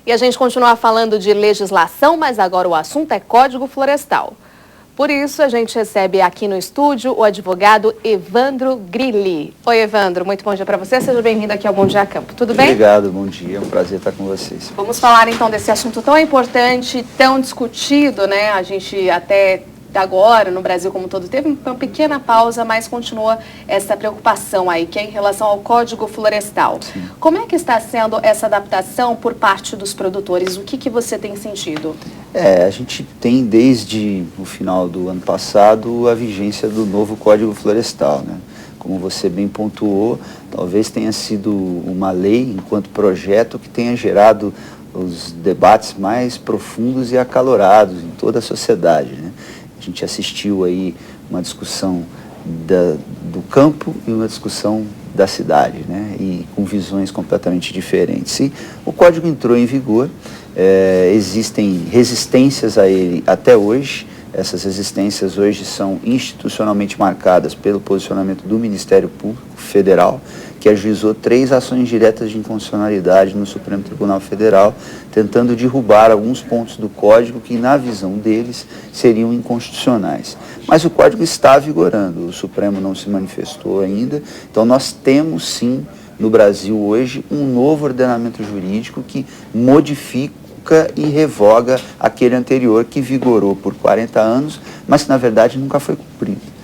E a gente continua falando de legislação, mas agora o assunto é Código Florestal. Por isso, a gente recebe aqui no estúdio o advogado Evandro Grilli. Oi, Evandro, muito bom dia para você. Seja bem-vindo aqui ao Bom Dia Campo. Tudo bem? Obrigado, bom dia. É um prazer estar com vocês. Vamos falar, então, desse assunto tão importante, tão discutido, né? A gente até agora, no Brasil como um todo, teve uma pequena pausa, mas continua essa preocupação aí, que é em relação ao Código Florestal. Sim. Como é que está sendo essa adaptação por parte dos produtores? O que você tem sentido? A gente tem desde o final do ano passado a vigência do novo Código Florestal, né? Como você bem pontuou, talvez tenha sido uma lei, enquanto projeto, que tenha gerado os debates mais profundos e acalorados em toda a sociedade, né? A gente assistiu aí uma discussão do campo e uma discussão da cidade, né? E com visões completamente diferentes. E o código entrou em vigor, existem resistências a ele até hoje. Essas resistências hoje são institucionalmente marcadas pelo posicionamento do Ministério Público Federal, que ajuizou 3 ações diretas de inconstitucionalidade no Supremo Tribunal Federal, tentando derrubar alguns pontos do Código que, na visão deles, seriam inconstitucionais. Mas o Código está vigorando, o Supremo não se manifestou ainda, então nós temos sim, no Brasil hoje, um novo ordenamento jurídico que modifica e revoga aquele anterior que vigorou por 40 anos, mas que na verdade nunca foi cumprido.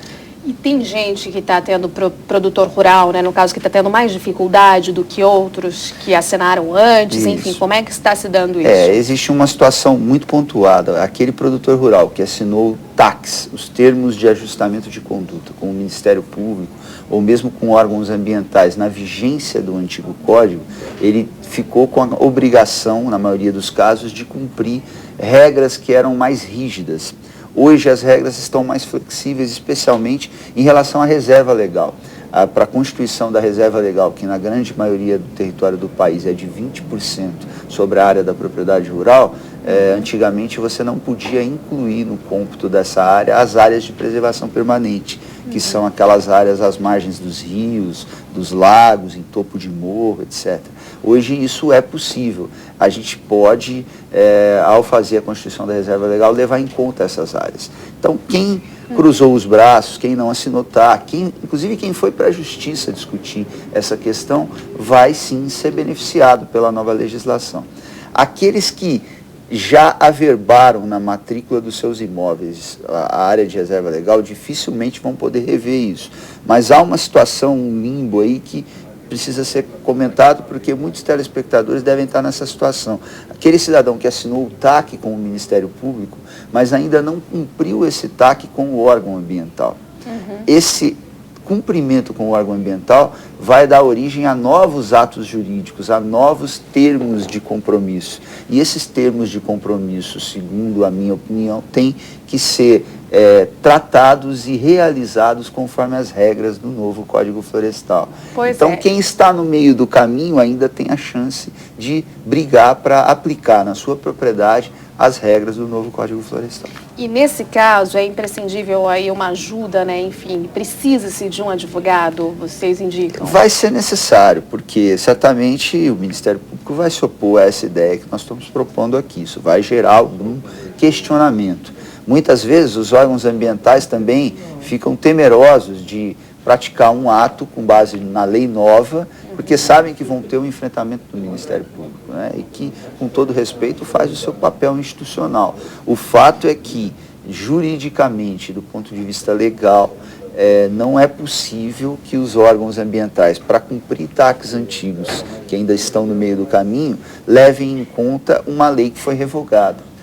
E tem gente que está tendo, produtor rural, né, no caso, que está tendo mais dificuldade do que outros que assinaram antes, isso. Enfim, como é que está se dando isso? Existe uma situação muito pontuada. Aquele produtor rural que assinou TACs, os termos de ajustamento de conduta, com o Ministério Público, ou mesmo com órgãos ambientais, na vigência do antigo código, ele ficou com a obrigação, na maioria dos casos, de cumprir regras que eram mais rígidas. Hoje as regras estão mais flexíveis, especialmente em relação à reserva legal. Para a constituição da reserva legal, que na grande maioria do território do país é de 20% sobre a área da propriedade rural, antigamente você não podia incluir no cômputo dessa área as áreas de preservação permanente, que são aquelas áreas às margens dos rios, dos lagos, em topo de morro, etc. Hoje isso é possível. A gente pode, ao fazer a constituição da reserva legal, levar em conta essas áreas. Então, quem cruzou os braços, quem não assinou TAC, inclusive quem foi para a justiça discutir essa questão, vai sim ser beneficiado pela nova legislação. Aqueles que já averbaram na matrícula dos seus imóveis a área de reserva legal, dificilmente vão poder rever isso. Mas há uma situação, um limbo aí que precisa ser comentado, porque muitos telespectadores devem estar nessa situação. Aquele cidadão que assinou o TAC com o Ministério Público, mas ainda não cumpriu esse TAC com o órgão ambiental. Esse cumprimento com o órgão ambiental vai dar origem a novos atos jurídicos, a novos termos de compromisso. E esses termos de compromisso, segundo a minha opinião, têm que ser tratados e realizados conforme as regras do novo Código Florestal. Então, quem está no meio do caminho ainda tem a chance de brigar para aplicar na sua propriedade as regras do novo Código Florestal. E nesse caso é imprescindível aí uma ajuda, né? Enfim, precisa-se de um advogado, vocês indicam? Vai ser necessário, porque certamente o Ministério Público vai se opor a essa ideia que nós estamos propondo aqui. Isso vai gerar algum questionamento. Muitas vezes os órgãos ambientais também ficam temerosos de praticar um ato com base na lei nova, porque sabem que vão ter um enfrentamento do Ministério Público, né? E que, com todo respeito, faz o seu papel institucional. O fato é que, juridicamente, do ponto de vista legal, não é possível que os órgãos ambientais, para cumprir TACs antigos, que ainda estão no meio do caminho, levem em conta uma lei que foi revogada.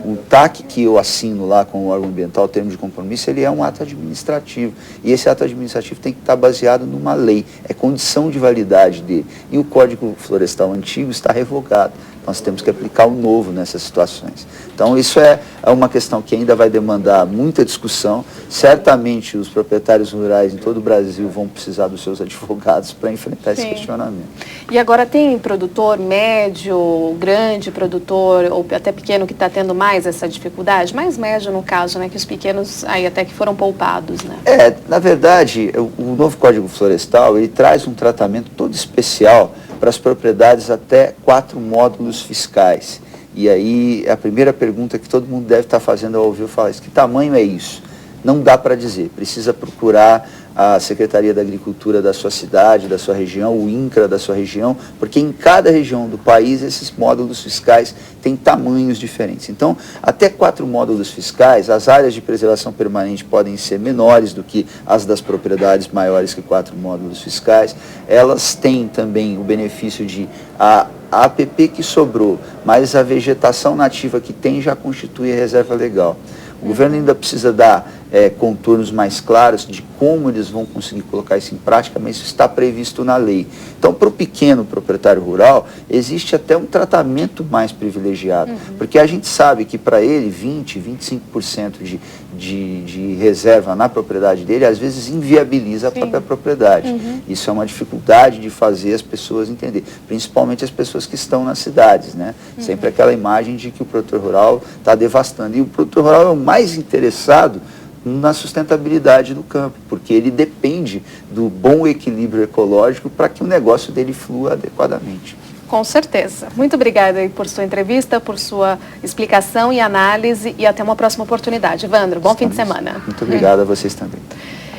O TAC que eu assino lá com o órgão ambiental, o termo de compromisso, ele é um ato administrativo. E esse ato administrativo tem que estar baseado numa lei, é condição de validade dele. E o Código Florestal antigo está revogado. Nós temos que aplicar o novo nessas situações. Então, isso é uma questão que ainda vai demandar muita discussão. Certamente, os proprietários rurais em todo o Brasil vão precisar dos seus advogados para enfrentar esse questionamento. E agora tem produtor médio, grande produtor, ou até pequeno, que está tendo mais essa dificuldade? Mais médio, no caso, né? Que os pequenos aí até que foram poupados, né? Na verdade, o novo Código Florestal, ele traz um tratamento todo especial para as propriedades até 4 módulos fiscais. E aí a primeira pergunta que todo mundo deve estar fazendo ao ouvir eu falar isso: que tamanho é isso? Não dá para dizer, precisa procurar a Secretaria da Agricultura da sua cidade, da sua região, o INCRA da sua região, porque em cada região do país esses módulos fiscais têm tamanhos diferentes. Então, até 4 módulos fiscais, as áreas de preservação permanente podem ser menores do que as das propriedades maiores que 4 módulos fiscais. Elas têm também o benefício de a APP que sobrou, mas a vegetação nativa que tem já constitui a reserva legal. O governo ainda precisa dar contornos mais claros de como eles vão conseguir colocar isso em prática, mas isso está previsto na lei. Então, para o pequeno proprietário rural, existe até um tratamento mais privilegiado, porque a gente sabe que para ele 20, 25% de reserva na propriedade dele, às vezes inviabiliza a própria propriedade. Isso é uma dificuldade de fazer as pessoas entender, principalmente as pessoas que estão nas cidades, né? Sempre aquela imagem de que o produtor rural está devastando. E o produtor rural é o mais interessado na sustentabilidade do campo, porque ele depende do bom equilíbrio ecológico para que o negócio dele flua adequadamente. Com certeza. Muito obrigada aí por sua entrevista, por sua explicação e análise, e até uma próxima oportunidade. Evandro, bom fim de semana. Muito obrigado a vocês também.